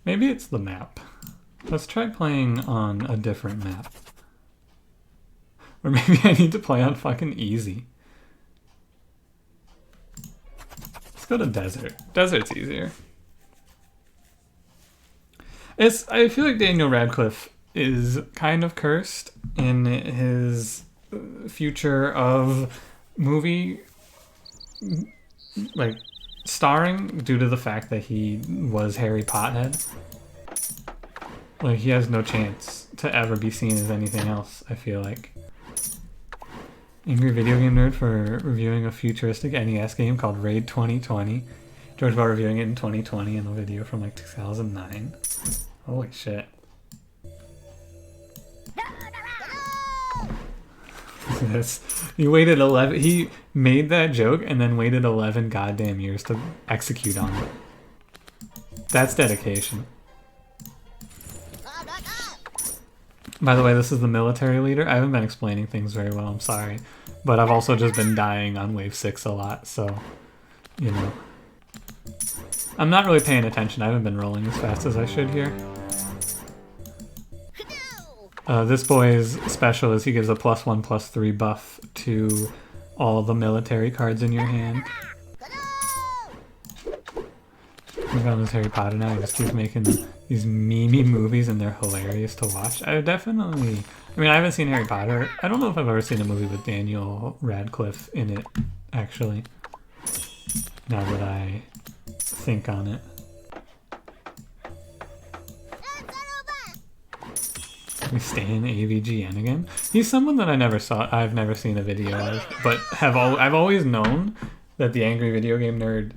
Maybe it's the map. Let's try playing on a different map. Or maybe I need to play on fucking easy. Let's go to desert. Desert's easier. I feel like Daniel Radcliffe is kind of cursed in his future of movie like starring due to the fact that he was Harry Pothead. Like he has no chance to ever be seen as anything else, I feel like. Angry Video Game Nerd for reviewing a futuristic NES game called Raid 2020. George about reviewing it in 2020 in a video from like 2009. Holy shit. This. He waited 11. He made that joke and then waited 11 goddamn years to execute on it. That's dedication. By the way, this is the military leader. I haven't been explaining things very well, I'm sorry. But I've also just been dying on wave 6 a lot, so, you know. I'm not really paying attention. I haven't been rolling as fast as I should here. This boy's special is he gives a +1/+3 buff to all the military cards in your hand. He found this Harry Potter now. He just keeps making these meme movies and they're hilarious to watch. I mean, I haven't seen Harry Potter. I don't know if I've ever seen a movie with Daniel Radcliffe in it, actually. Now that I think on it. We stay in AVGN again. He's someone that I've never seen a video of, but I've always known that the Angry Video Game Nerd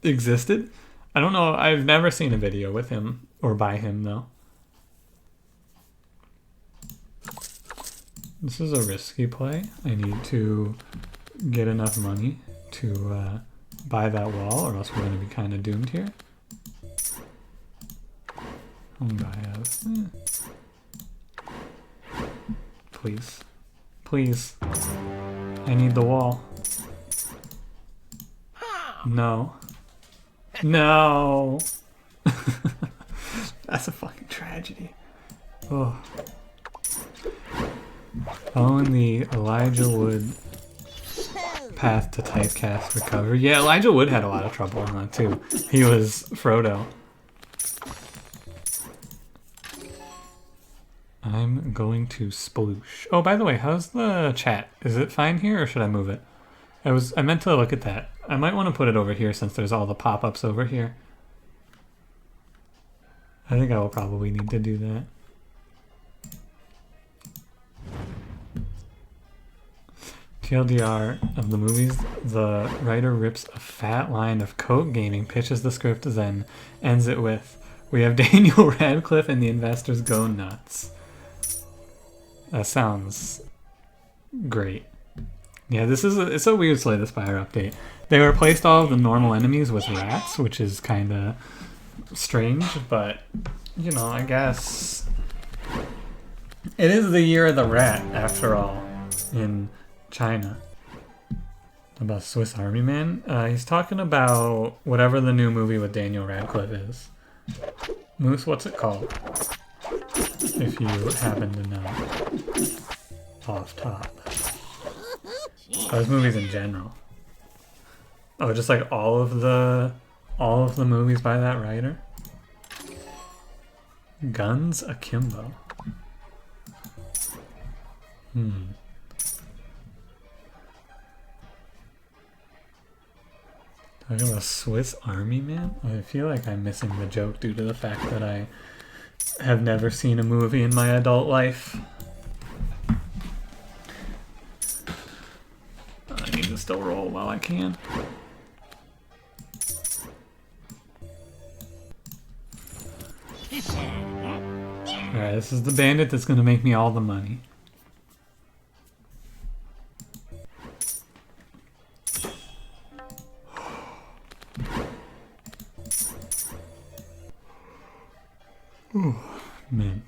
existed. I don't know, I've never seen a video with him or by him though. This is a risky play. I need to get enough money to buy that wall or else we're going to be kind of doomed here. Please. Please. I need the wall. No. No! That's a fucking tragedy. Oh. Following the Elijah Wood path to typecast recovery. Yeah, Elijah Wood had a lot of trouble on that too. He was Frodo. I'm going to sploosh. Oh, by the way, how's the chat? Is it fine here or should I move it? I meant to look at that. I might want to put it over here since there's all the pop-ups over here. I think I will probably need to do that. TLDR of the movies, the writer rips a fat line of Coke Gaming, pitches the script, then ends it with, "We have Daniel Radcliffe and the investors go nuts." That sounds great. Yeah, it's a weird Slay the Spire update. They replaced all of the normal enemies with rats, which is kind of strange, but, you know, I guess it is the year of the rat, after all, in China. About Swiss Army Man? He's talking about whatever the new movie with Daniel Radcliffe is. Moose, what's it called? If you happen to know. Off top. Those movies in general. Oh, just like all of the movies by that writer? Guns Akimbo. Talking about Swiss Army Man? I feel like I'm missing the joke due to the fact that I have never seen a movie in my adult life. I need to still roll while I can. Alright, this is the bandit that's gonna make me all the money. Ooh, man.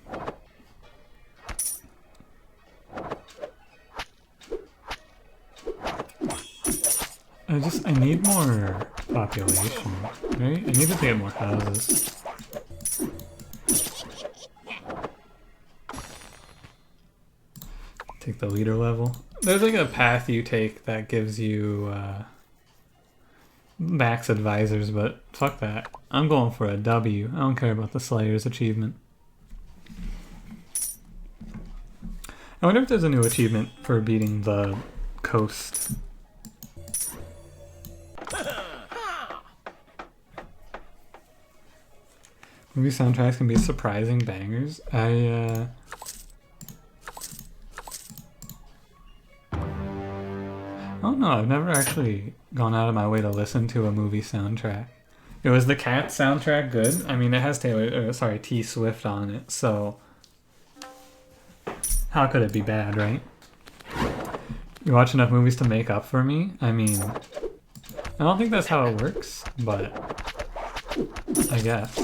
I need more population, right? I need to get more houses. Take the leader level. There's like a path you take that gives you max advisors, but fuck that. I'm going for a W. I don't care about the Slayer's achievement. I wonder if there's a new achievement for beating the coast. Movie soundtracks can be surprising bangers. I don't know, I've never actually gone out of my way to listen to a movie soundtrack. It was the Cat soundtrack good? I mean, it has T Swift on it, so how could it be bad, right? You watch enough movies to make up for me? I mean, I don't think that's how it works, but I guess.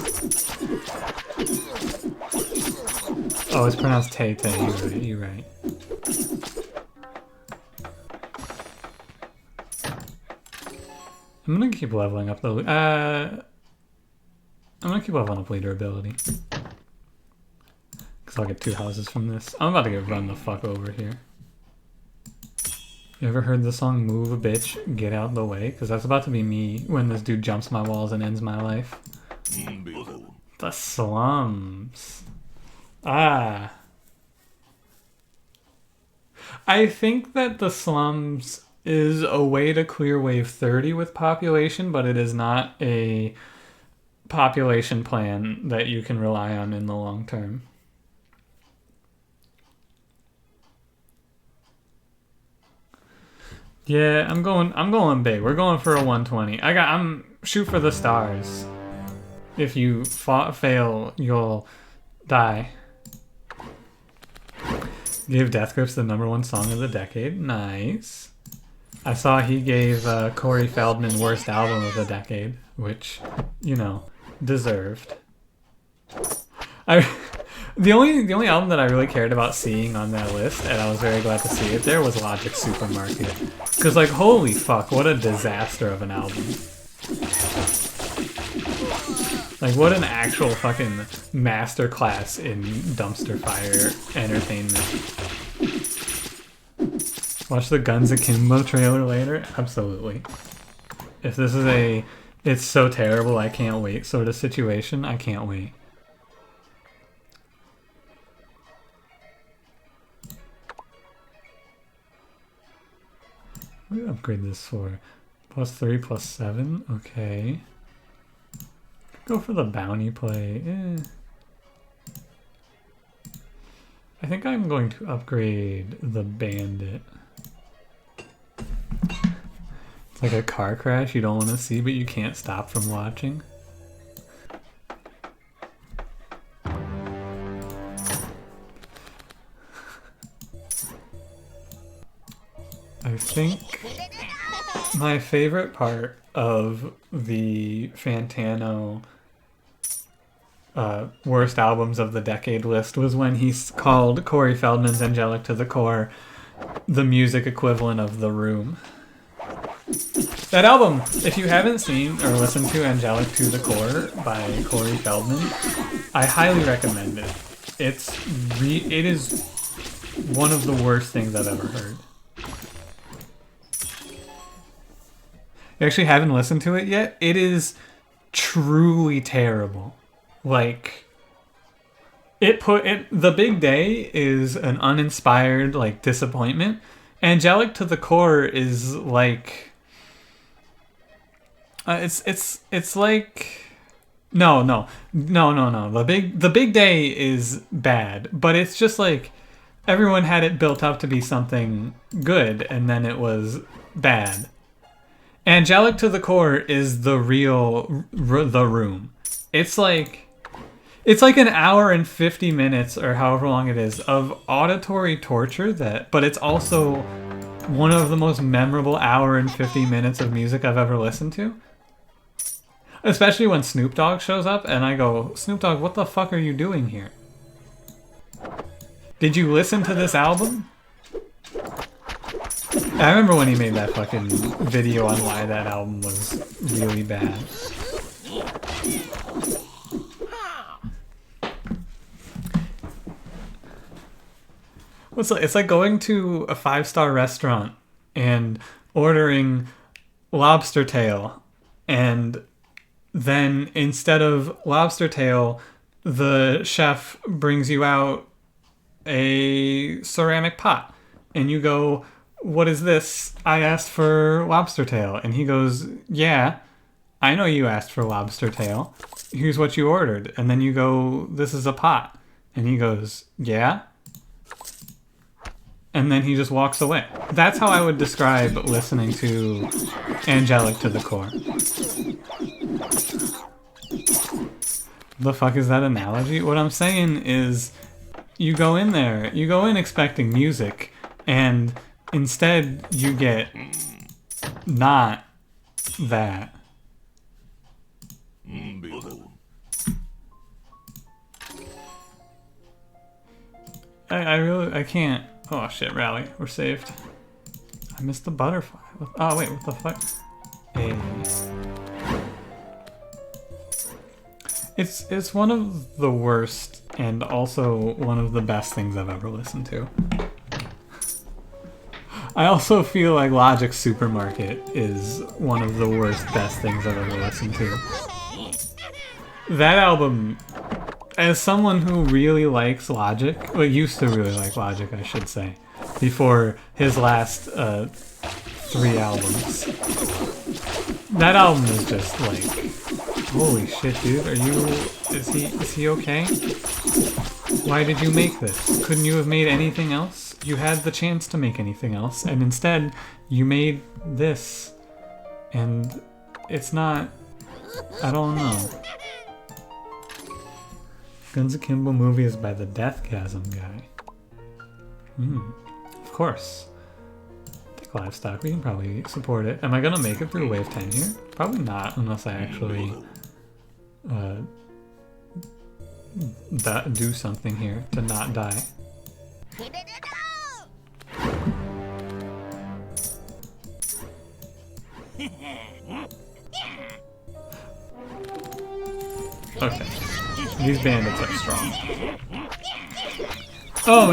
Oh, it's pronounced Tay-Tay, you're right. I'm gonna keep leveling up the I'm gonna keep leveling up leader ability. Cause I'll get 2 houses from this. I'm about to get run the fuck over here. You ever heard the song Move a Bitch, Get Out the Way? Cause that's about to be me when this dude jumps my walls and ends my life. The slums. Ah. I think that the slums is a way to clear wave 30 with population, but it is not a population plan that you can rely on in the long term. Yeah, I'm going big. We're going for a 120. I'm shoot for the stars. If you fail, you'll die. Gave Death Grips the #1 song of the decade. Nice. I saw he gave Corey Feldman worst album of the decade, which, you know, deserved. The only album that I really cared about seeing on that list, and I was very glad to see it there, was Logic Supermarket. Cause like, holy fuck, what a disaster of an album. Like, what an actual fucking masterclass in dumpster fire entertainment. Watch the Guns Akimbo trailer later? Absolutely. If this is a it's so terrible I can't wait sort of situation, I can't wait. What do we upgrade this for? +3, +7? Okay. Go for the bounty play. I think I'm going to upgrade the bandit. It's like a car crash you don't want to see, but you can't stop from watching. I think my favorite part of the Fantano worst albums of the decade list was when he called Corey Feldman's Angelic to the Core the music equivalent of The Room. That album, if you haven't seen or listened to Angelic to the Core by Corey Feldman, I highly recommend it. It is one of the worst things I've ever heard. You actually haven't listened to it yet? It is truly terrible. Like, The Big Day is an uninspired, like, disappointment. Angelic to the Core is like, it's like, no. The Big Day is bad, but it's just like everyone had it built up to be something good, and then it was bad. Angelic to the Core is the real The Room. It's like an hour and 50 minutes or however long it is of auditory torture but it's also one of the most memorable hour and 50 minutes of music I've ever listened to. Especially when Snoop Dogg shows up and I go, Snoop Dogg, what the fuck are you doing here? Did you listen to this album? I remember when he made that fucking video on why that album was really bad. It's like going to a 5-star restaurant and ordering lobster tail, and then instead of lobster tail, the chef brings you out a ceramic pot, and you go, "What is this? I asked for lobster tail." And he goes, "Yeah, I know you asked for lobster tail. Here's what you ordered." And then you go, "This is a pot." And he goes, "Yeah." And then he just walks away. That's how I would describe listening to Angelic to the Core. The fuck is that analogy? What I'm saying is, you go in there, you go in expecting music, and instead you get not that. I can't. Oh shit, rally. We're saved. I missed the butterfly. Oh wait, what the fuck? Hey. It's one of the worst and also one of the best things I've ever listened to. I also feel like Logic's Supermarket is one of the worst best things I've ever listened to. That album, as someone who really likes Logic, well, used to really like Logic, I should say, before his last 3 albums, that album is just like, holy shit, dude, is he okay? Why did you make this? Couldn't you have made anything else? You had the chance to make anything else, and instead, you made this. And it's not, I don't know. Guns Akimbo movie is by the Deathgasm guy. Of course. Take livestock, we can probably support it. Am I gonna make it through wave 10 here? Probably not, unless I actually do something here to not die. Okay. These bandits are strong. Oh,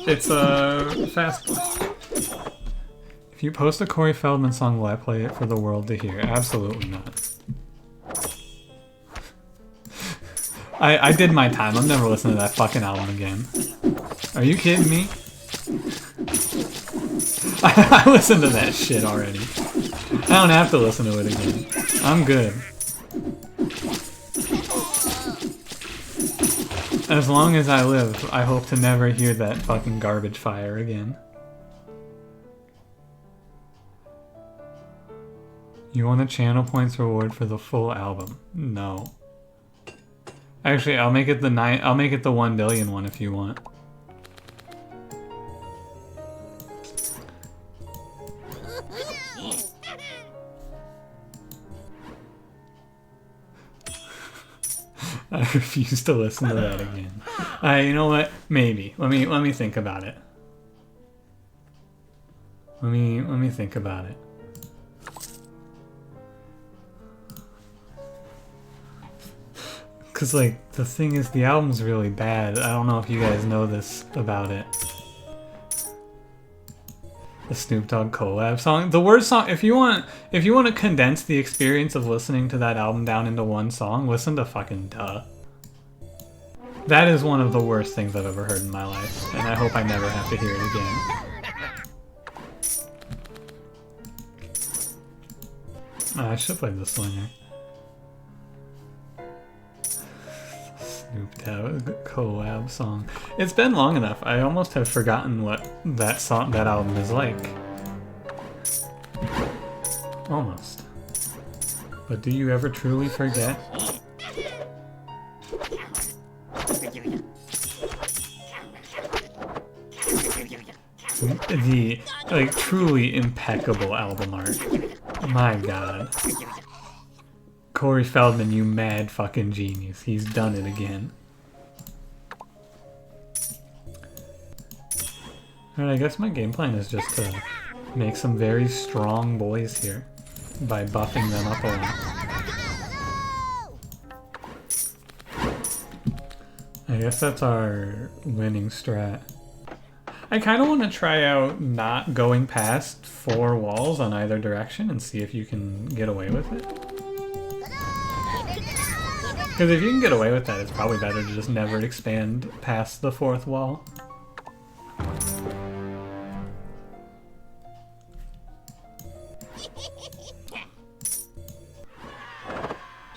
it's a fast one. If you post a Corey Feldman song, will I play it for the world to hear? Absolutely not. I did my time. I'm never listening to that fucking album again. Are you kidding me? I listened to that shit already. I don't have to listen to it again. I'm good. As long as I live, I hope to never hear that fucking garbage fire again. You want a channel points reward for the full album? No. Actually, I'll make it the 1 billion one if you want. I refuse to listen to that again. You know what? Maybe. Let me think about it. Let me think about it. Cause like the thing is, the album's really bad. I don't know if you guys know this about it. The Snoop Dogg collab song, the worst song. If you want to condense the experience of listening to that album down into one song, listen to fucking Duh. That is one of the worst things I've ever heard in my life, and I hope I never have to hear it again. I should play the Slinger. Snoop Dogg collab song. It's been long enough. I almost have forgotten what that album is like. Almost. But do you ever truly forget? The like truly impeccable album art. My god. Corey Feldman, you mad fucking genius. He's done it again. Alright, I guess my game plan is just to make some very strong boys here by buffing them up a lot. I guess that's our winning strat. I kind of want to try out not going past 4 walls on either direction and see if you can get away with it. Because if you can get away with that, it's probably better to just never expand past the 4th wall.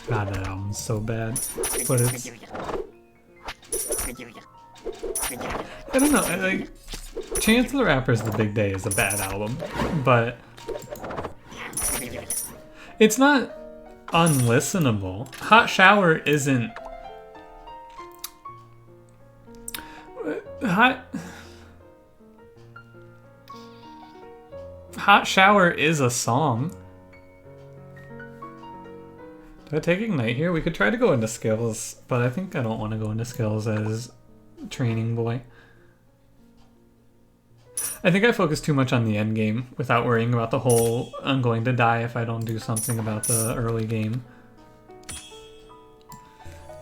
God, that album's so bad. But it's... I don't know, like... Chance the Rapper's The Big Day is a bad album, but... It's not unlistenable. Hot Shower isn't... Hot Shower is a song. Do I take Ignite here? We could try to go into skills, but I think I don't want to go into skills as training boy. I think I focus too much on the end game without worrying about the whole I'm going to die if I don't do something about the early game.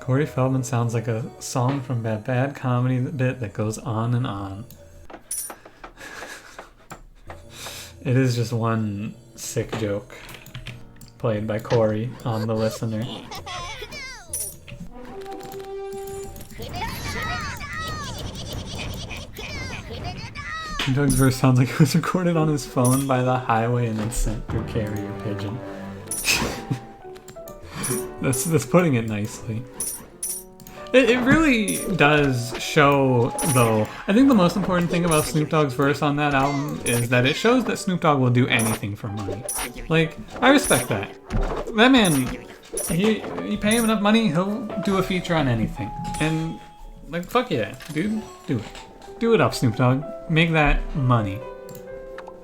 Corey Feldman sounds like a song from that bad comedy bit that goes on and on. It is just one sick joke played by Corey on the listener. Doug's verse sounds like it was recorded on his phone by the highway and then sent through carrier pigeon. That's putting it nicely. It really does show, though. I think the most important thing about Snoop Dogg's verse on that album is that it shows that Snoop Dogg will do anything for money. Like, I respect that. That man, you pay him enough money, he'll do a feature on anything. And, like, fuck yeah, dude, do it. Do it up, Snoop Dogg. Make that money.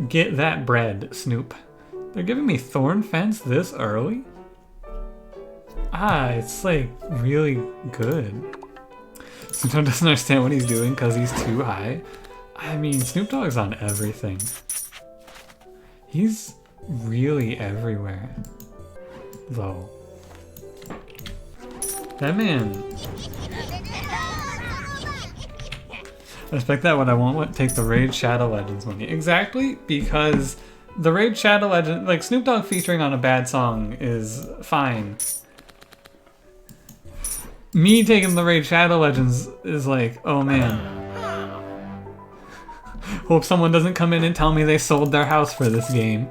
Get that bread, Snoop. They're giving me Thorn Fence this early? Ah, it's like really good. Snoop Dogg doesn't understand what he's doing because he's too high. I mean, Snoop Dogg's on everything. He's really everywhere, though. That man... I respect that, but I won't take the Raid Shadow Legends money. Exactly, because the Raid Shadow Legends, like Snoop Dogg featuring on a bad song is fine. Me taking the Raid Shadow Legends is like, oh man. Hope someone doesn't come in and tell me they sold their house for this game.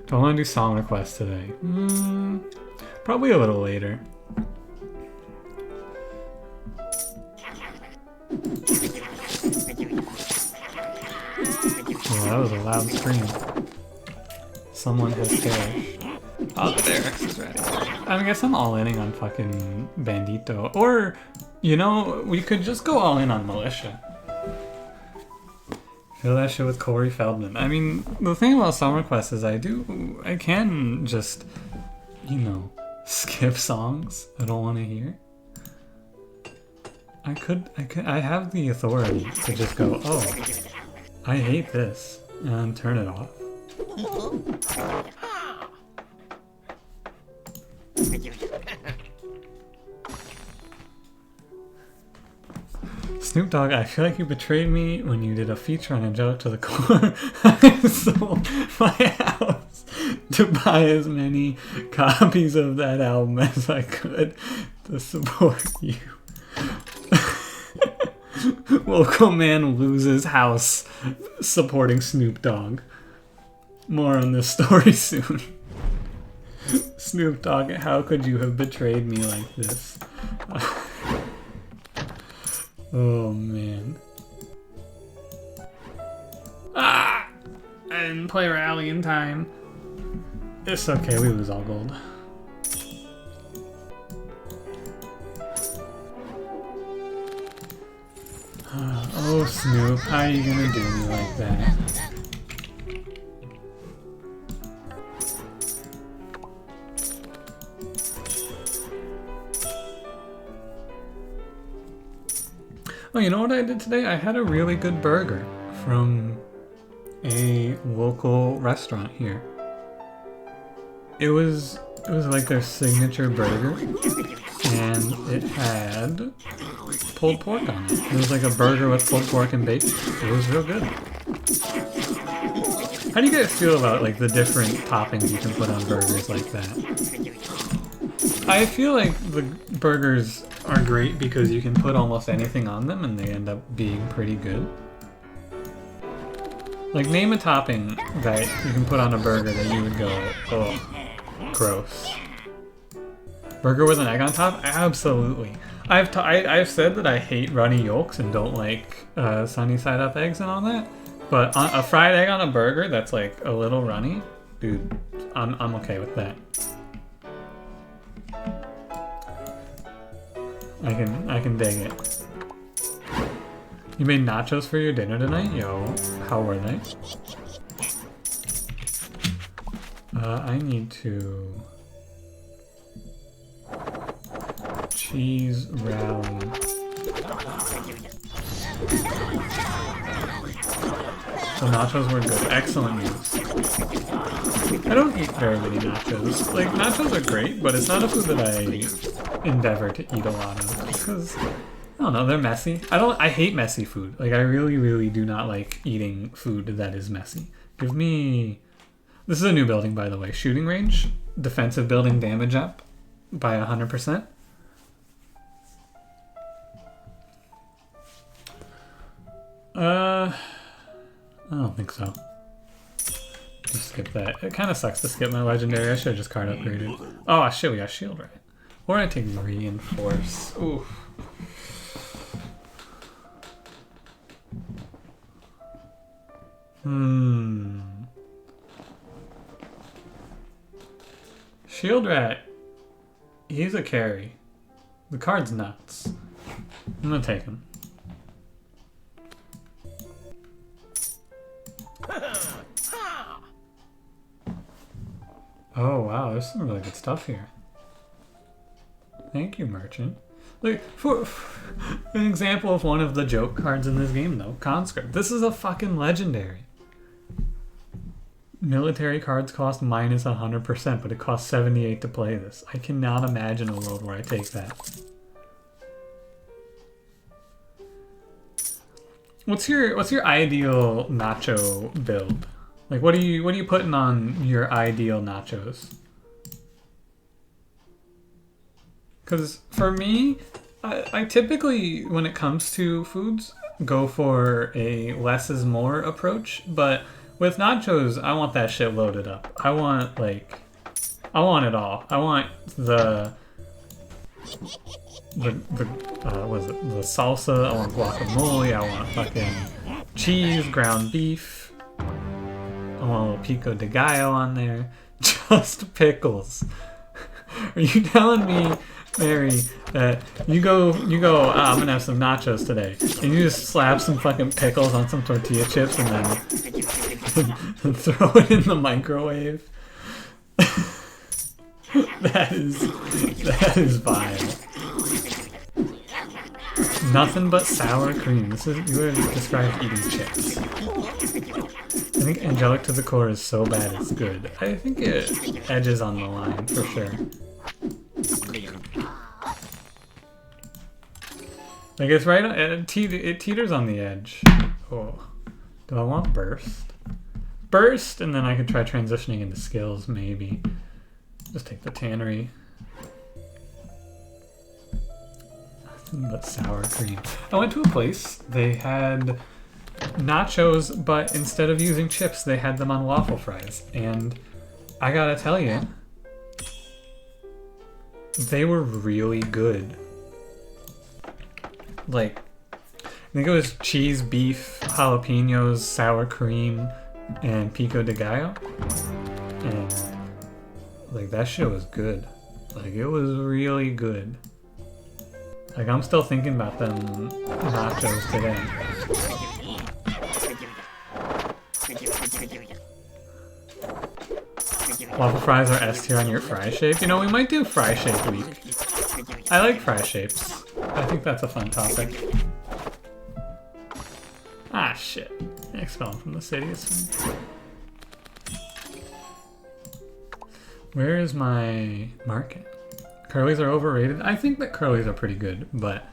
Do I want to do song requests today? Probably a little later. Oh, that was a loud scream. Someone has perished. Oh, there, X is ready. I guess I'm all inning on fucking Bandito. Or, you know, we could just go all in on Militia. Fill that shit with Corey Feldman. I mean, the thing about Song Requests is I can just, you know, skip songs I don't want to hear. I have the authority to just go, oh, I hate this, and turn it off. Snoop Dogg, I feel like you betrayed me when you did a feature on Angelic to the Core. I sold my house to buy as many copies of that album as I could to support you. Local man loses house supporting Snoop Dogg. More on this story soon. Snoop Dogg, how could you have betrayed me like this? Oh man. Ah! I didn't play Rally in time. It's okay, we lose all gold. Oh Snoop, how are you gonna do me like that? Oh, you know what I did today? I had a really good burger from a local restaurant here. It was like their signature burger. and it had pulled pork on it. It was like a burger with pulled pork and bacon. It was real good. How do you guys feel about like the different toppings you can put on burgers like that? I feel like the burgers are great because you can put almost anything on them and they end up being pretty good. Like, name a topping that you can put on a burger that you would go, oh, gross. Burger with an egg on top? Absolutely. I've said that I hate runny yolks and don't like sunny side up eggs and all that, but a fried egg on a burger that's like a little runny, dude, I'm okay with that. I can dig it. You made nachos for your dinner tonight? Yo, how were they? I need to... Cheese rally. The nachos were good. Excellent news. I don't eat very many nachos. Like, nachos are great, but it's not a food that I endeavor to eat a lot of. Because, I don't know, they're messy. I hate messy food. Like, I really, really do not like eating food that is messy. Give me... This is a new building, by the way. Shooting range. Defensive building damage up by 100%. I don't think so. Just skip that. It kind of sucks to skip my legendary. I should have just card upgraded. Oh shit, we got shield right. Or I take reinforce. Ooh. Shield rat. He's a carry. The card's nuts. I'm gonna take him. Oh wow, there's some really good stuff here. Thank you, merchant. Look, for an example of one of the joke cards in this game though, conscript. This is a fucking legendary. Military cards cost minus 100%, but it costs 78 to play this. I cannot imagine a world where I take that. What's your ideal nacho build? Like, what are you putting on your ideal nachos? Because for me, I typically, when it comes to foods, go for a less is more approach. But with nachos, I want that shit loaded up. I want it all. I want the what is it? The salsa. I want guacamole. I want fucking cheese, ground beef. I want a little pico de gallo on there. Just pickles. Are you telling me, Mary, that you go, I'm gonna have some nachos today, and you just slap some fucking pickles on some tortilla chips and then throw it in the microwave? That is vile. Nothing but sour cream. You would describe eating chips. I think angelic to the core is so bad it's good. I think it edges on the line for sure. Like it's right on, it teeters on the edge. Oh, do I want burst? Burst, and then I could try transitioning into skills maybe. Just take the tannery. Nothing but sour cream. I went to a place, they had nachos, but instead of using chips, they had them on waffle fries. And I gotta tell you, they were really good. Like, I think it was cheese, beef, jalapenos, sour cream, and pico de gallo. And, like, that shit was good. Like, it was really good. Like, I'm still thinking about them nachos today. Waffle fries are S tier on your fry shape. You know, we might do fry shape week. I like fry shapes. I think that's a fun topic. Ah, shit. Expelled from the city is fine. Where is my market? Curlies are overrated. I think that curlies are pretty good, but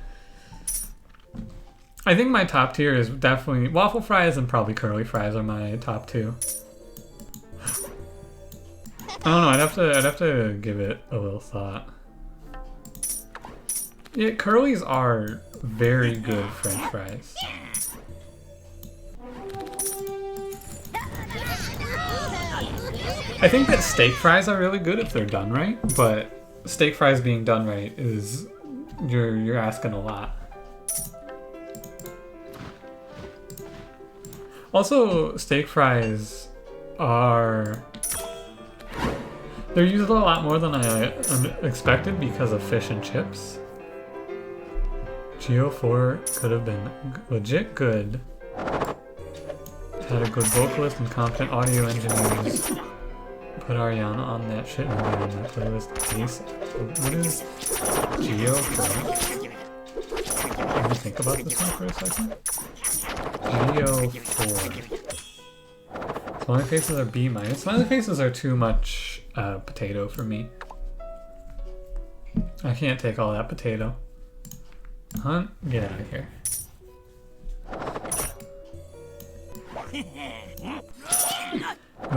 I think my top tier is definitely waffle fries and probably curly fries are my top two. I don't know. I'd have to give it a little thought. Yeah, curlies are very good French fries. I think that steak fries are really good if they're done right, but steak fries being done right is you're asking a lot. Also, steak fries are they're used a lot more than I expected because of fish and chips. Geo 4 could have been legit good. Had a good vocalist and competent audio engineers. Put Ariana on that shit and get on that playlist. Case. What is Geo 4? Let me think about this one for a second. Geo 4. Smiley faces are B-. Smiley faces are too much potato for me. I can't take all that potato. Hunt, get out of here. You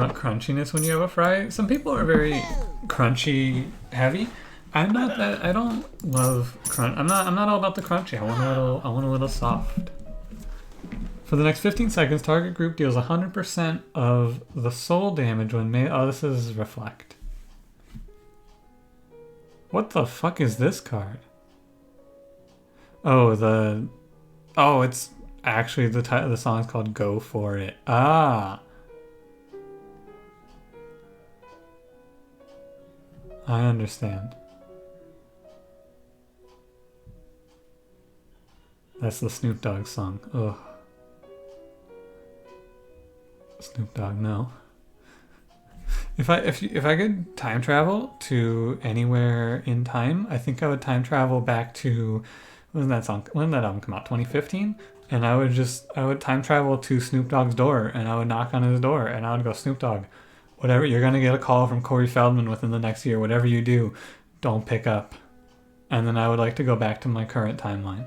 want crunchiness when you have a fry? Some people are very crunchy heavy. I'm not that. I don't love crunch. I'm not all about the crunchy. I want a little soft. For the next 15 seconds, target group deals 100% of the soul damage when made. Oh, this is reflect. What the fuck is this card? Oh, it's actually the title of the song is called "Go For It." Ah, I understand. That's the Snoop Dogg song. Ugh. Snoop Dogg, no. If I could time travel to anywhere in time, I think I would time travel back to when did that album come out? 2015? And I would time travel to Snoop Dogg's door and I would knock on his door and I would go, Snoop Dogg, whatever, you're gonna get a call from Corey Feldman within the next year, whatever you do, don't pick up. And then I would like to go back to my current timeline.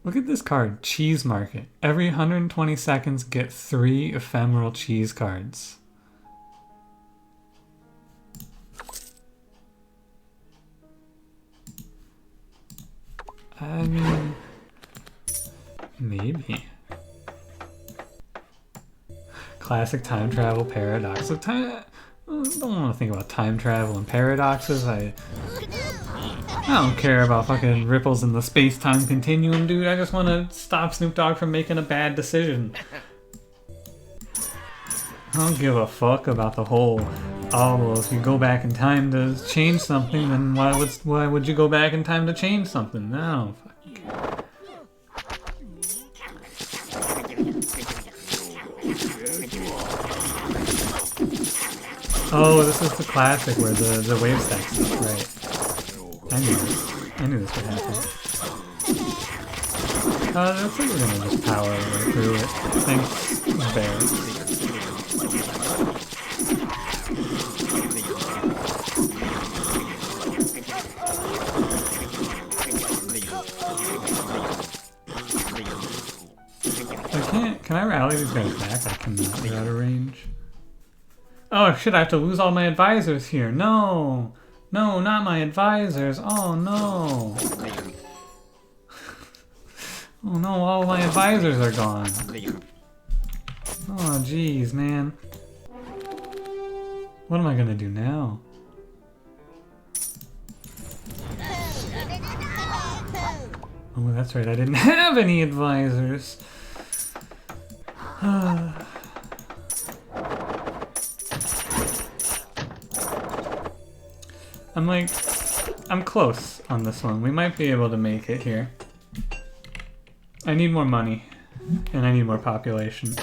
Look at this card, Cheese Market. Every 120 seconds, get 3 ephemeral cheese cards. I mean, maybe. Classic time travel paradox. So I don't want to think about time travel and paradoxes. I don't care about fucking ripples in the space-time continuum, dude. I just want to stop Snoop Dogg from making a bad decision. I don't give a fuck about the whole, oh, well, if you go back in time to change something, then why would you go back in time to change something? No, fuck. Oh, this is the classic where the wave stacks up, right. I knew this. I knew this would happen. Looks like we're gonna just power through it. Thanks, Bear. Can I rally these guys back? I cannot. They're out of range. Oh shit, I have to lose all my advisors here. No! No, not my advisors. Oh no. Oh no, all my advisors are gone. Oh jeez, man. What am I gonna do now? Oh, that's right, I didn't have any advisors. I'm close on this one. We might be able to make it here. I need more money, and I need more population.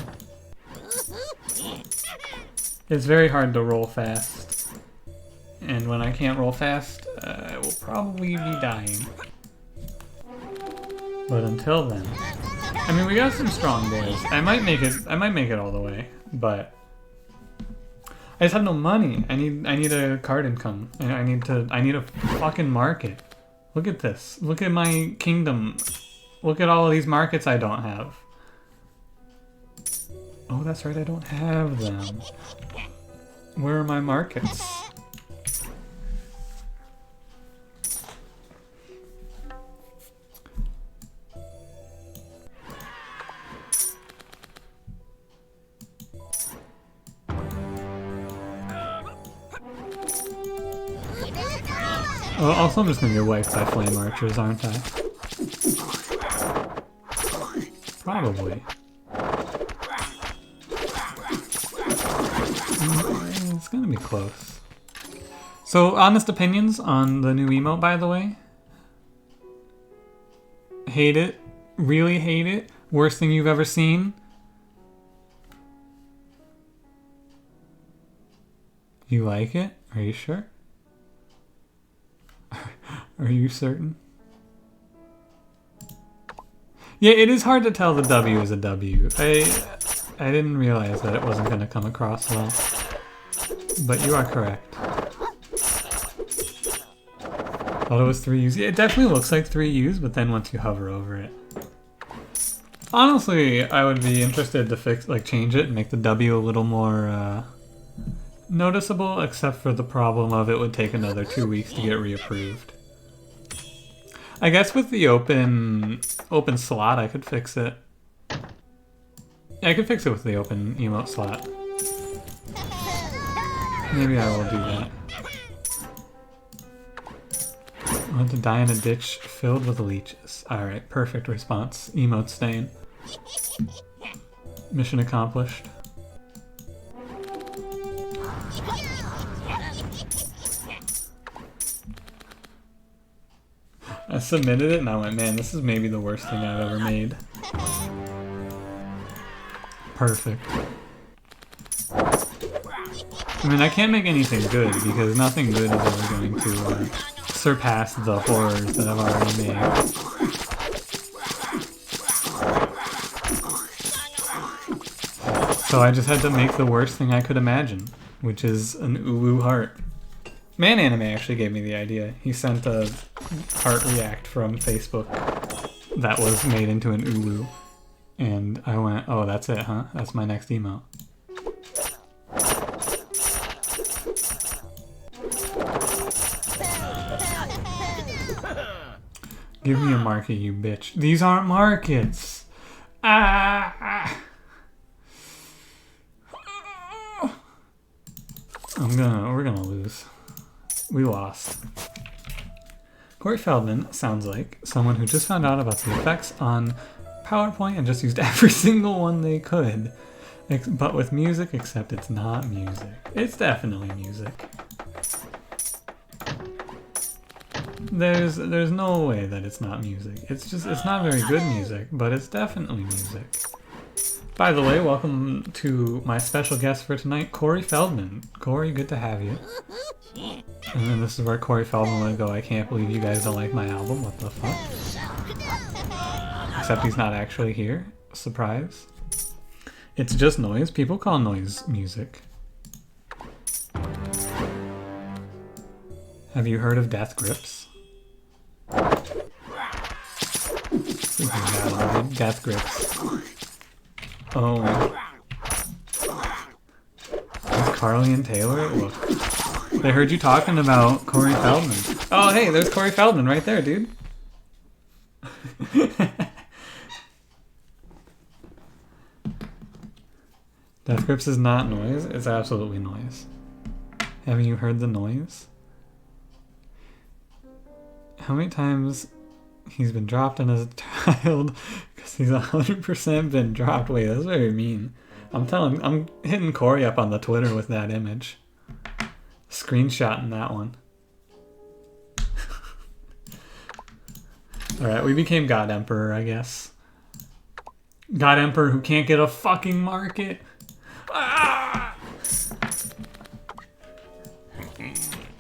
It's very hard to roll fast, and when I can't roll fast, I will probably be dying. But until then, I mean, we got some strong days. I might make it all the way, but I just have no money. I need a card income. And I need a fucking market. Look at this. Look at my kingdom. Look at all of these markets I don't have. Oh, that's right, I don't have them. Where are my markets? Oh, also I'm just gonna get wiped by flame archers, aren't I? Probably. It's gonna be close. So, honest opinions on the new emote, by the way? Hate it. Really hate it. Worst thing you've ever seen? You like it? Are you sure? Are you certain? Yeah, it is hard to tell the W is a W. I didn't realize that it wasn't going to come across well. But you are correct. Thought it was 3 U's. Yeah, it definitely looks like 3 U's, but then once you hover over it. Honestly, I would be interested to change it and make the W a little more noticeable, except for the problem of it would take another 2 weeks to get reapproved. I guess with the open slot, I could fix it. Yeah, I could fix it with the open emote slot. Maybe I will do that. I want to die in a ditch filled with leeches. Alright, perfect response. Emote stain. Mission accomplished. I submitted it and I went, man, this is maybe the worst thing I've ever made. Perfect. I mean, I can't make anything good because nothing good is ever going to surpass the horrors that I've already made. So I just had to make the worst thing I could imagine, which is an Ulu heart. Man Anime actually gave me the idea. He sent a heart react from Facebook that was made into an Ulu. And I went, oh, that's it, huh? That's my next emote. Give me a market, you bitch. These aren't markets! Ah! We're gonna lose. We lost. Corey Feldman sounds like someone who just found out about the effects on PowerPoint and just used every single one they could. But with music, except it's not music. It's definitely music. There's no way that it's not music. It's not very good music, but it's definitely music. By the way, welcome to my special guest for tonight, Corey Feldman. Corey, good to have you. And then this is where Corey Feldman would go, I can't believe you guys don't like my album, what the fuck? Except he's not actually here. Surprise. It's just noise. People call noise music. Have you heard of Death Grips? Death Grips. Oh. Is Carly and Taylor? Look. They heard you talking about Corey Feldman. Oh, hey, there's Corey Feldman right there, dude. Death Grips is not noise. It's absolutely noise. Haven't you heard the noise? How many times he's been dropped in as a child because he's 100% been dropped. Wait, that's very mean. I'm hitting Corey up on the Twitter with that image. Screenshotting that one. Alright, we became God Emperor, I guess. God Emperor who can't get a fucking market. Ah! You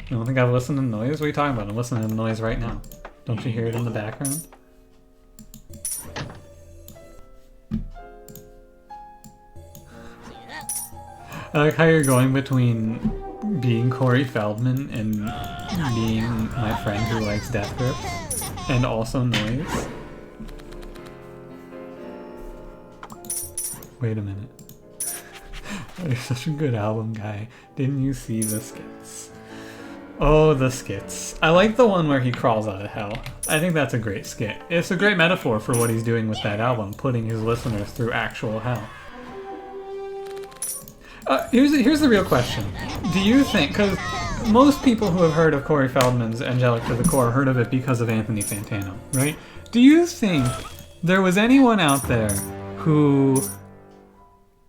don't think I've listened to noise? What are you talking about? I'm listening to the noise right now. Don't you hear it in the background? I like how you're going between being Corey Feldman and being my friend who likes death grips, and also noise. Wait a minute. You're such a good album guy. Didn't you see the skits? Oh, the skits. I like the one where he crawls out of hell. I think that's a great skit. It's a great metaphor for what he's doing with that album, putting his listeners through actual hell. Here's the real question. Do you think, because most people who have heard of Corey Feldman's Angelic to the Core heard of it because of Anthony Fantano, right? Do you think there was anyone out there who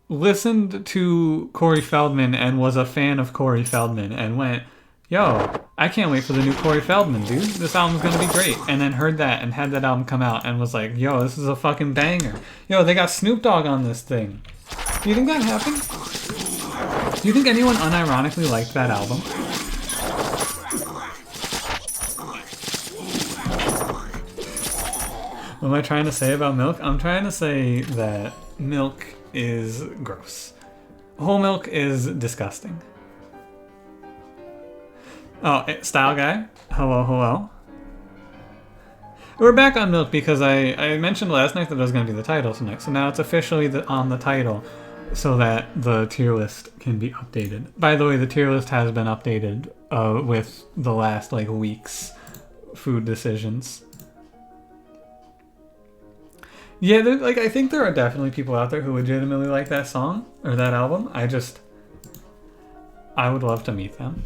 listened to Corey Feldman and was a fan of Corey Feldman and went, yo, I can't wait for the new Corey Feldman, dude. This album's gonna be great. And then heard that and had that album come out and was like, yo, this is a fucking banger. Yo, they got Snoop Dogg on this thing. Do you think that happened? Do you think anyone unironically liked that album? What am I trying to say about milk? I'm trying to say that milk is gross. Whole milk is disgusting. Oh, Style Guy. Hello, hello. We're back on milk because I mentioned last night that I was going to do the title tonight, so now it's officially on the title so that the tier list can be updated. By the way, the tier list has been updated with the last like week's food decisions. Yeah, like I think there are definitely people out there who legitimately like that song or that album. I would love to meet them.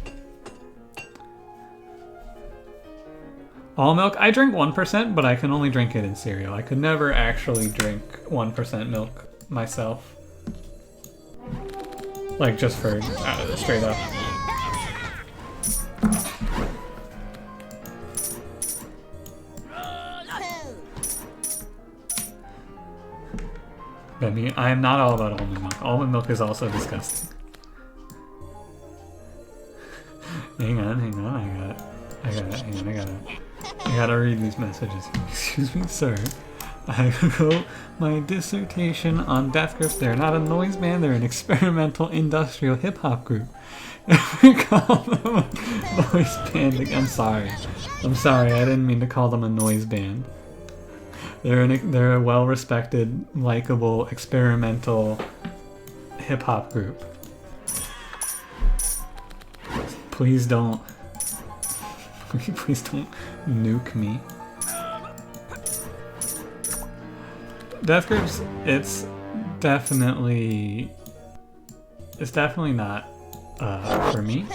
All milk? I drink 1%, but I can only drink it in cereal. I could never actually drink 1% milk myself. Like, just for straight up. I am not all about almond milk. Almond milk is also disgusting. Hang on, I gotta read these messages. Excuse me, sir. I wrote my dissertation on Death Grips. They're not a noise band, they're an experimental industrial hip-hop group. We call them a noise band. I'm sorry, I didn't mean to call them a noise band. They're a well-respected, likable, experimental hip-hop group. Please don't nuke me. Death Grips, it's definitely not for me.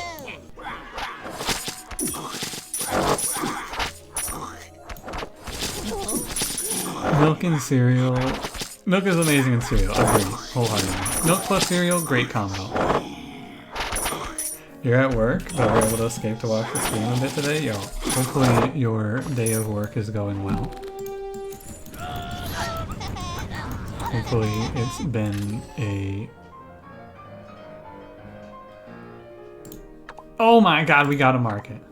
Milk and cereal. Milk is amazing in cereal. Agree, wholeheartedly. Milk plus cereal, great combo. You're at work, but we're able to escape to watch the stream a bit today. Yo, hopefully your day of work is going well. Hopefully it's been a... Oh my god, we gotta mark it.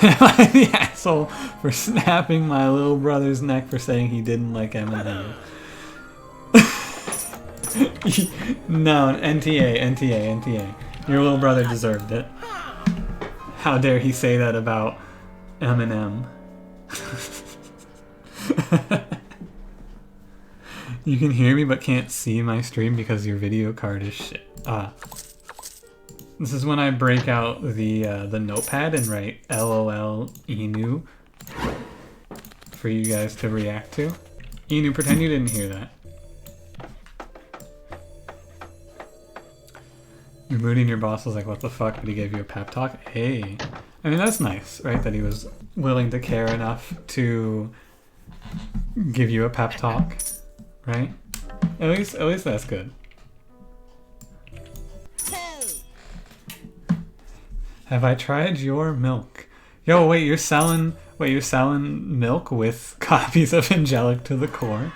Am I the asshole for snapping my little brother's neck for saying he didn't like Eminem? No, NTA. Your little brother deserved it. How dare he say that about Eminem? You can hear me but can't see my stream because your video card is shit. This is when I break out the notepad and write LOL Enu for you guys to react to. Enu, pretend you didn't hear that. You're mooting your boss was like, what the fuck, but he gave you a pep talk? Hey. I mean, that's nice, right? That he was willing to care enough to give you a pep talk, right? At least that's good. Have I tried your milk? Yo, wait, you're selling milk with copies of Angelic to the Core?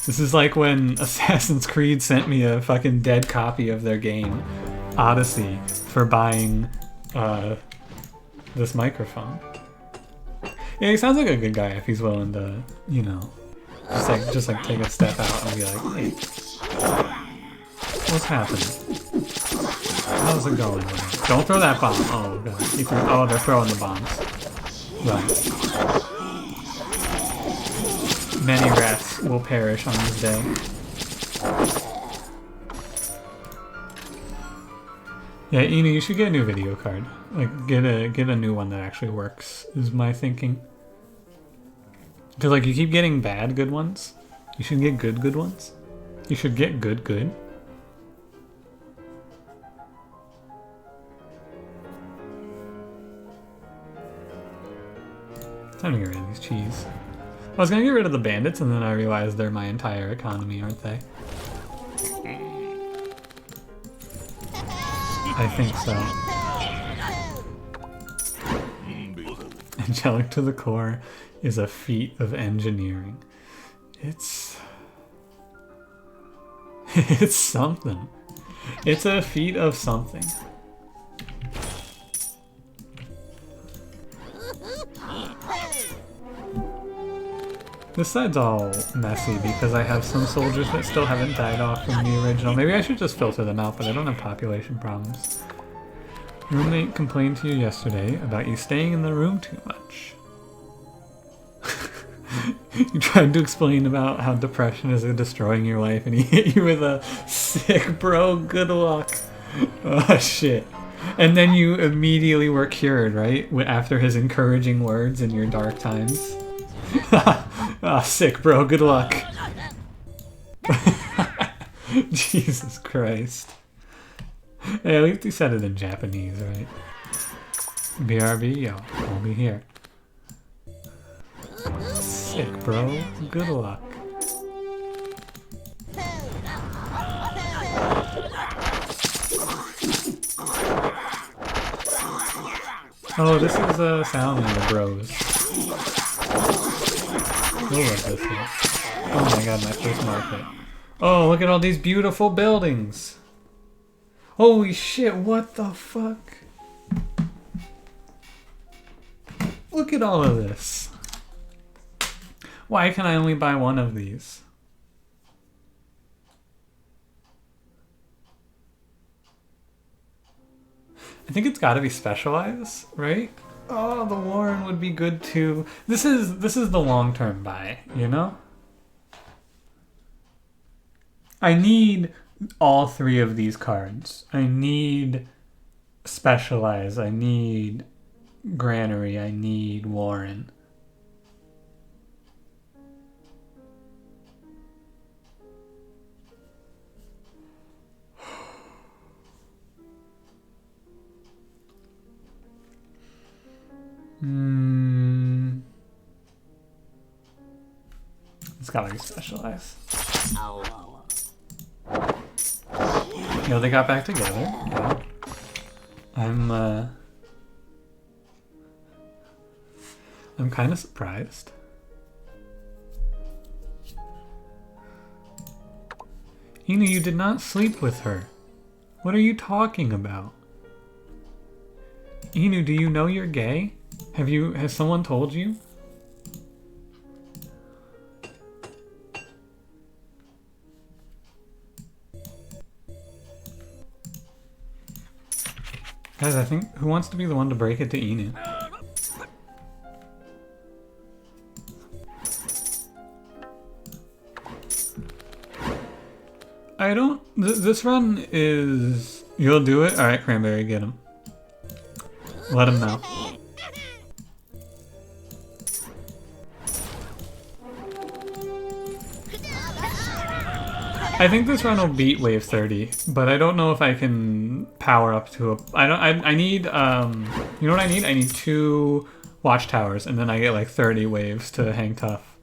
This is like when Assassin's Creed sent me a fucking dead copy of their game, Odyssey, for buying this microphone. Yeah, he sounds like a good guy if he's willing to, you know, just like take a step out and be like, hey, What's happening? How's it going? Don't throw that bomb. Oh god. Oh, they're throwing the bombs. Right. Many rats will perish on this day. Yeah, Ina, you should get a new video card. Like, get a new one that actually works, is my thinking. Because, like, you keep getting bad good ones. You should get good ones. You should get good. Time to get rid of these cheese. I was gonna get rid of the bandits, and then I realized they're my entire economy, aren't they? I think so. Angelic to the core is a feat of engineering. It's something. It's a feat of something. This side's all messy because I have some soldiers that still haven't died off from the original. Maybe I should just filter them out, but I don't have population problems. Your roommate complained to you yesterday about you staying in the room too much. You tried to explain about how depression is destroying your life, and he hit you with a sick bro, good luck. Oh shit. And then you immediately were cured, right? After his encouraging words in your dark times. Ah, sick bro, good luck. Jesus Christ. Hey, at least he said it in Japanese, right? BRB, yo, I'll be here. Sick bro, good luck. Oh, this is a sound in the bros. We'll love this one. Oh my god, my first market. Oh, look at all these beautiful buildings. Holy shit, what the fuck? Look at all of this. Why can I only buy one of these? I think it's gotta be specialized, right? Oh, the Warren would be good too. This is the long-term buy, you know? I need all three of these cards. I need Specialize, I need Granary, I need Warren. It's gotta be Specialized. Yo, they got back together. Yeah. I'm kind of surprised. Ina, you did not sleep with her. What are you talking about? Inu, do you know you're gay? Has someone told you? Guys, I think, who wants to be the one to break it to Inu? I don't, this run is, you'll do it? Alright, Cranberry, get him. Let him know. I think this run will beat wave 30, but I don't know if I can power up to a... I need, you know what I need? I need 2 watchtowers, and then I get like 30 waves to hang tough.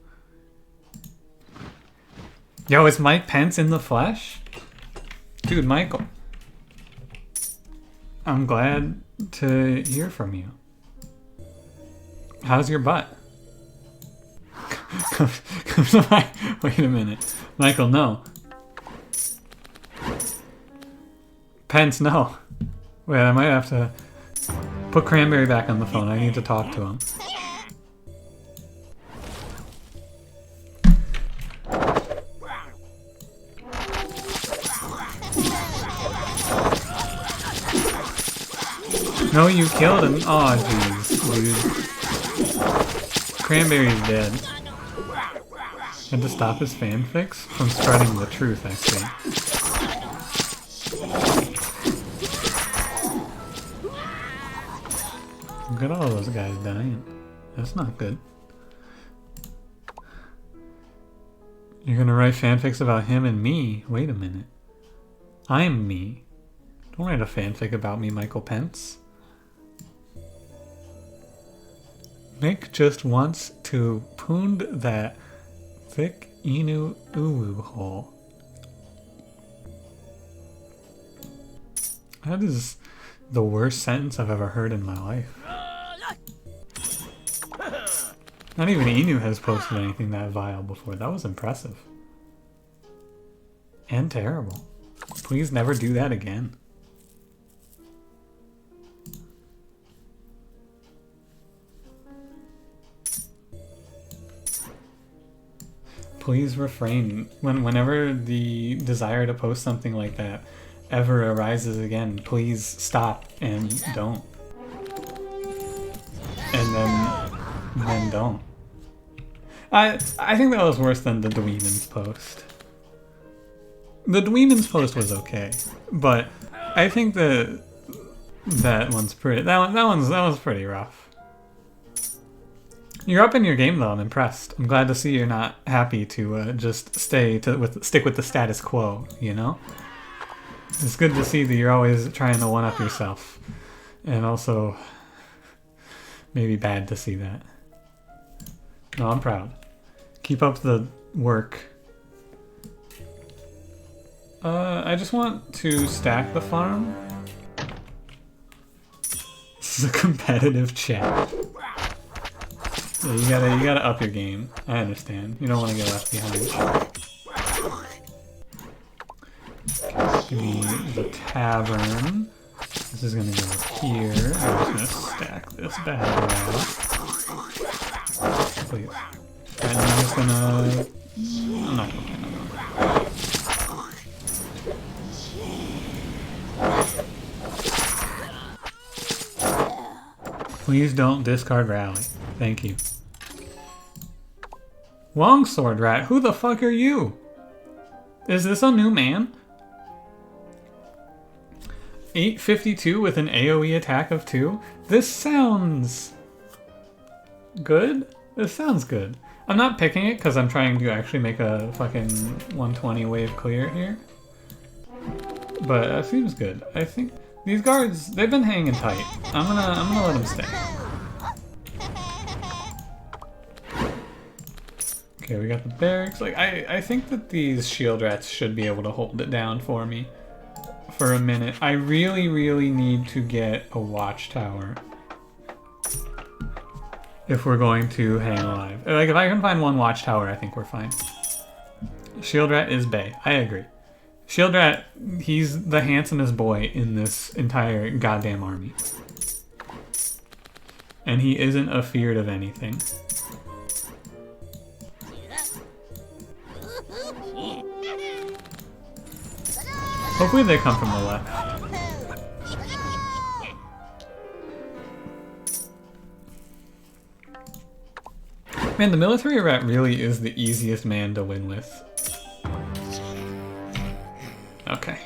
Yo, is Mike Pence in the flesh? Dude, Michael. I'm glad to hear from you. How's your butt? Wait a minute. Michael, no. Pence, no. Wait, I might have to put Cranberry back on the phone. I need to talk to him. No, you killed him. Aw, jeez, dude. Cranberry's dead. Had to stop his fanfics from spreading the truth, I think. Look at all those guys dying. That's not good. You're gonna write fanfics about him and me? Wait a minute. I'm me. Don't write a fanfic about me, Michael Pence. Nick just wants to pound that thick inu uwu hole. That is the worst sentence I've ever heard in my life. Not even Inu has posted anything that vile before. That was impressive. And terrible. Please never do that again. Please refrain. Whenever the desire to post something like that ever arises again, please stop and don't. And then don't. I think that was worse than the Dweeman's post. The Dweeman's post was okay, but I think that one's pretty. That was pretty rough. You're up in your game though. I'm impressed. I'm glad to see you're not happy to just stick with the status quo. You know, it's good to see that you're always trying to one up yourself, and also maybe bad to see that. No, I'm proud. Keep up the work. I just want to stack the farm. This is a competitive chat. Yeah, you gotta up your game. I understand. You don't want to get left behind. Give me the tavern. This is gonna go here. I'm just gonna stack this bad out. Please. And I'm just gonna... I'm not gonna play another one. Please don't discard rally. Thank you. Longsword rat, who the fuck are you? Is this a new man? 852 with an AoE attack of 2? This sounds... good? This sounds good. I'm not picking it because I'm trying to actually make a fucking 120 wave clear here. But that seems good. I think these guards, they've been hanging tight. I'm gonna let them stay. Okay, we got the barracks. Like I think that these shield rats should be able to hold it down for me for a minute. I really, really need to get a watchtower if we're going to hang alive. Like if I can find one watchtower, I think we're fine. Shield rat is bae. I agree. Shield rat, he's the handsomest boy in this entire goddamn army. And he isn't afeared of anything. Hopefully they come from the left. Man, the military rat really is the easiest man to win with. Okay.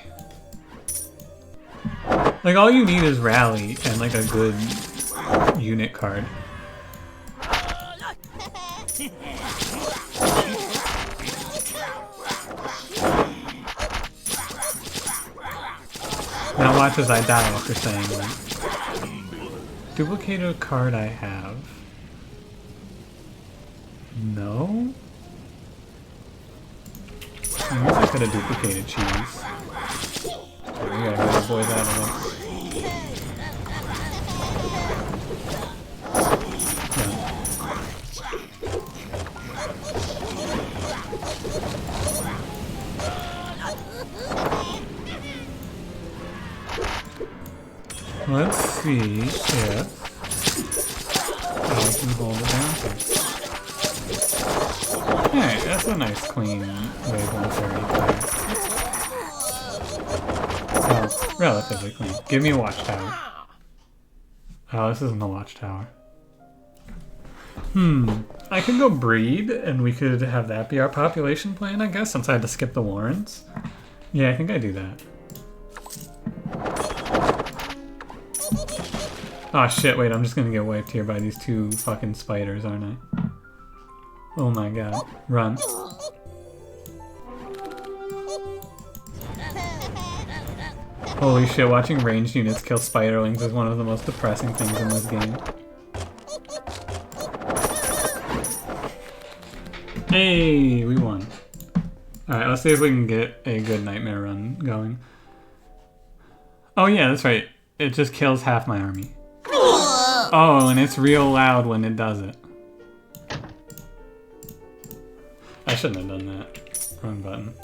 Like, all you need is rally and, like, a good unit card. Now watch as I die after saying that. Duplicate a card I have. No? I guess I could have duplicated cheese. We gotta get the boys out of there. Let's see if I can hold it down here. Alright, that's a nice clean wave 130 play. Well, relatively clean. Give me a watchtower. Oh, this isn't a watchtower. I could go breed, and we could have that be our population plan, I guess, since I had to skip the Warrens. Yeah, I think I do that. Oh shit, wait, I'm just gonna get wiped here by these two fucking spiders, aren't I? Oh my god. Run. Holy shit, watching ranged units kill spiderlings is one of the most depressing things in this game. Hey, we won. Alright, let's see if we can get a good nightmare run going. Oh yeah, that's right. It just kills half my army. Oh, and it's real loud when it does it. I shouldn't have done that. Wrong button.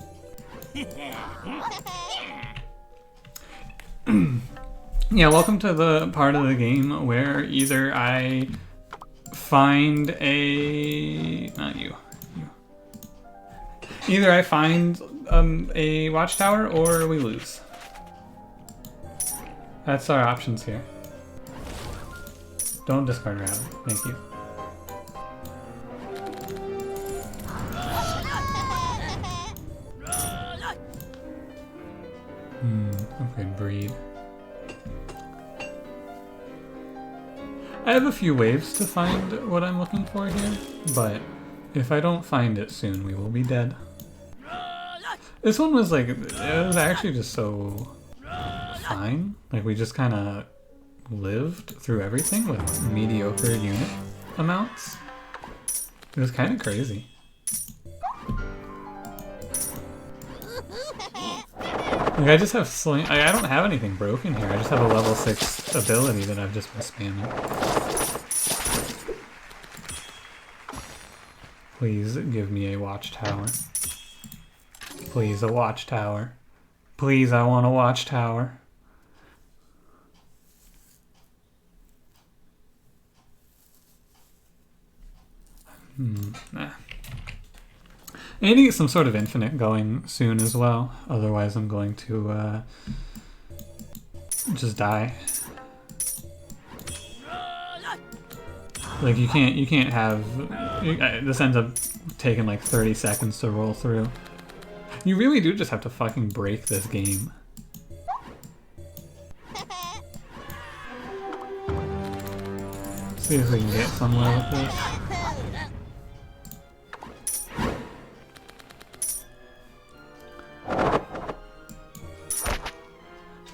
Yeah, welcome to the part of the game where either I find a... not you. Either I find a watchtower or we lose. That's our options here. Don't discard rally. Thank you. Okay, breed. I have a few waves to find what I'm looking for here, but if I don't find it soon, we will be dead. This one was like, it was actually just so fine. Like, we just kind of lived through everything with mediocre unit amounts. It was kind of crazy. Like, I just have sling. I don't have anything broken here. I just have a level 6 ability that I've just been spamming. Please give me a watchtower. Please, a watchtower. Please, I want a watchtower. Nah. I need to get some sort of infinite going soon as well. Otherwise, I'm going to just die. Like, you can't have... this ends up taking like 30 seconds to roll through. You really do just have to fucking break this game. See if we can get somewhere with this.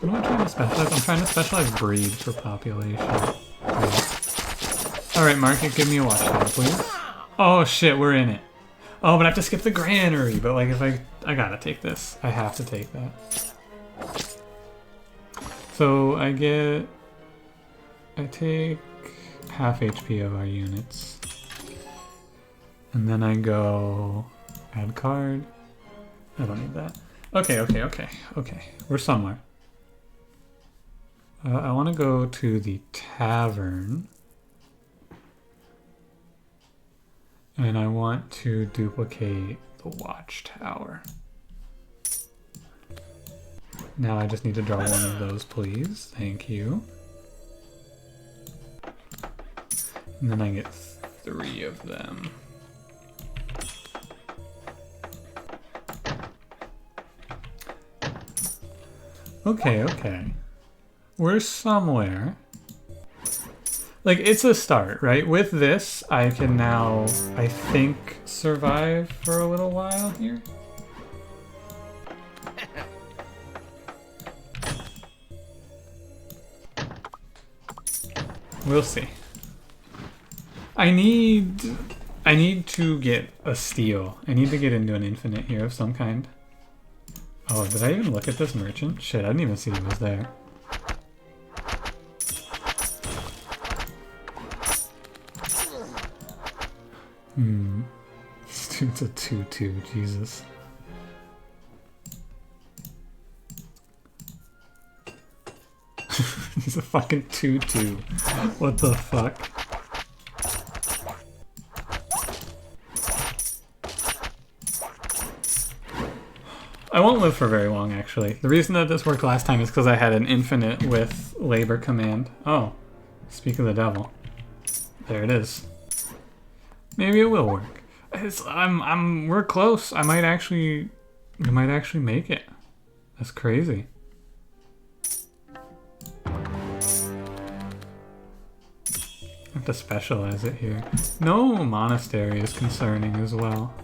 What am I trying to specialize? I'm trying to specialize breed for population. Alright, market, give me a watchtower, please. Oh shit, we're in it. Oh, but I have to skip the granary, but like if I gotta take this. I have to take that. So I take half HP of our units. And then I go add card. I don't need that. Okay. We're somewhere. I want to go to the tavern. And I want to duplicate the watchtower. Now I just need to draw one of those, please. Thank you. And then I get 3 of them. Okay. We're somewhere. Like, it's a start, right? With this, I can now, I think, survive for a little while here. We'll see. I need to get a steal. I need to get into an infinite here of some kind. Oh, did I even look at this merchant? Shit, I didn't even see he was there. This dude's a 2-2, Jesus. He's a fucking 2-2. What the fuck? I won't live for very long, actually. The reason that this worked last time is because I had an infinite with labor command. Oh. Speak of the devil. There it is. Maybe it will work. We're close. We might actually make it. That's crazy. I have to specialize it here. No monastery is concerning as well.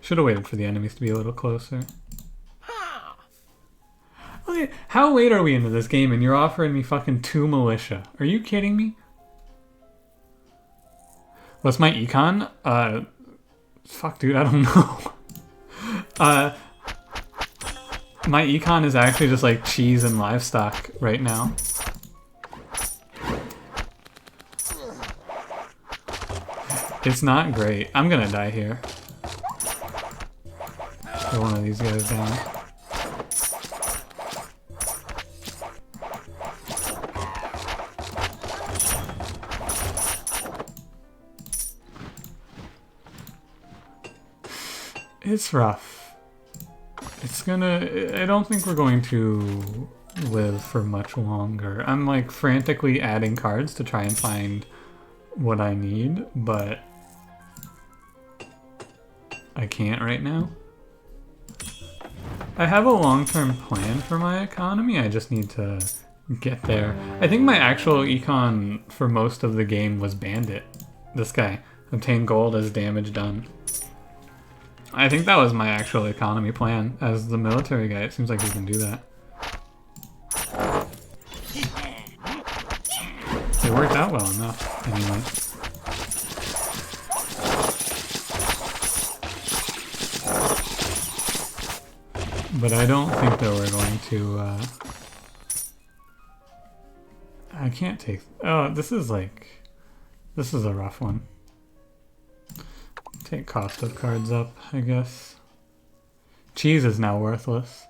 Should have waited for the enemies to be a little closer. Okay, how late are we into this game and you're offering me fucking 2 militia? Are you kidding me? What's my econ? Fuck dude, I don't know. My econ is actually just like cheese and livestock right now. It's not great. I'm gonna die here. Throw one of these guys down. It's rough. I don't think we're going to live for much longer. I'm like frantically adding cards to try and find what I need, but I can't right now. I have a long-term plan for my economy, I just need to get there. I think my actual econ for most of the game was Bandit. This guy. Obtain gold as damage done. I think that was my actual economy plan. As the military guy, it seems like we can do that. It worked out well enough, anyway. But I don't think that we're going to, I can't take... Oh, this is a rough one. Take cost of cards up, I guess. Cheese is now worthless.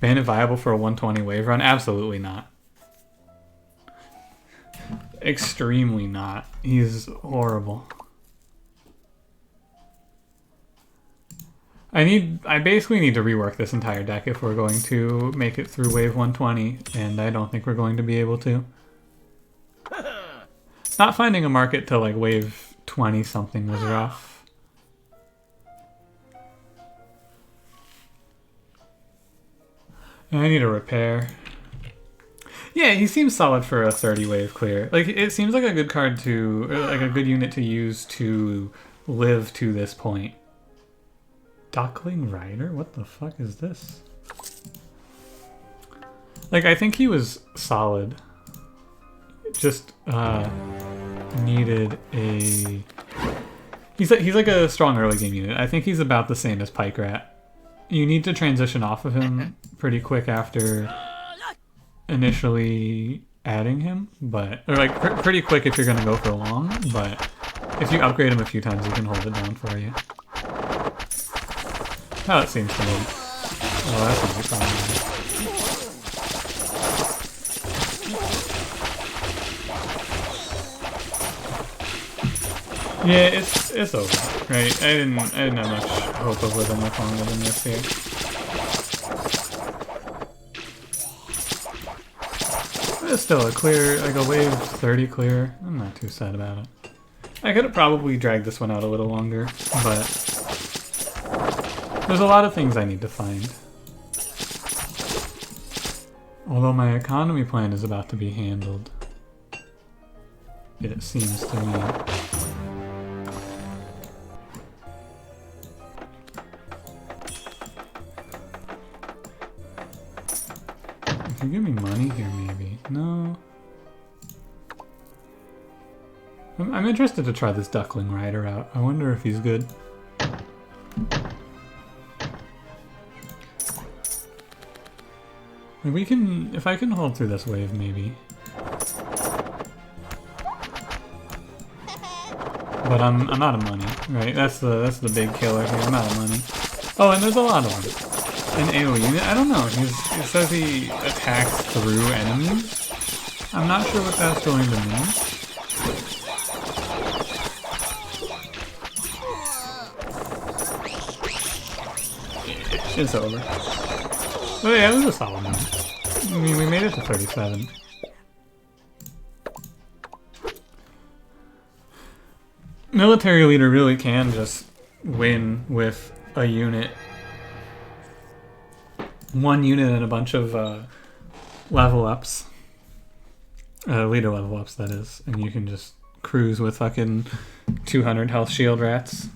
Bandit viable for a 120 wave run? Absolutely not. Extremely not. He's horrible. I basically need to rework this entire deck if we're going to make it through wave 120, and I don't think we're going to be able to. Not finding a market to like wave 20 something was rough. I need a repair. Yeah, he seems solid for a 30 wave clear. Like, it seems like a good card to, like a good unit to use to live to this point. Duckling Rider? What the fuck is this? Like, I think he was solid. Just, needed a... He's like a strong early game unit. I think he's about the same as Pike Rat. You need to transition off of him pretty quick after initially adding him, but... Or like, pretty quick if you're gonna go for long, but if you upgrade him a few times, he can hold it down for you. How it seems to me. Oh, that's a good problem. Yeah, it's over, right? I didn't have much hope of living much longer than this here. It's still a clear, like a wave 30 clear. I'm not too sad about it. I could have probably dragged this one out a little longer, but there's a lot of things I need to find. Although my economy plan is about to be handled, it seems to me. If you give me money here, maybe. No. I'm interested to try this Duckling Rider out. I wonder if he's good. We can, if I can hold through this wave, maybe. But I'm out of money, right? That's the big killer here. I'm out of money. Oh, and there's a lot of them. An AoE unit? I don't know. It says he attacks through enemies. I'm not sure what that's going to mean. It's over. Well, yeah, it was a solid amount. I mean, we made it to 37. Military leader really can just win with a unit. One unit and a bunch of level ups. Leader level ups, that is. And you can just cruise with fucking 200 health shield rats.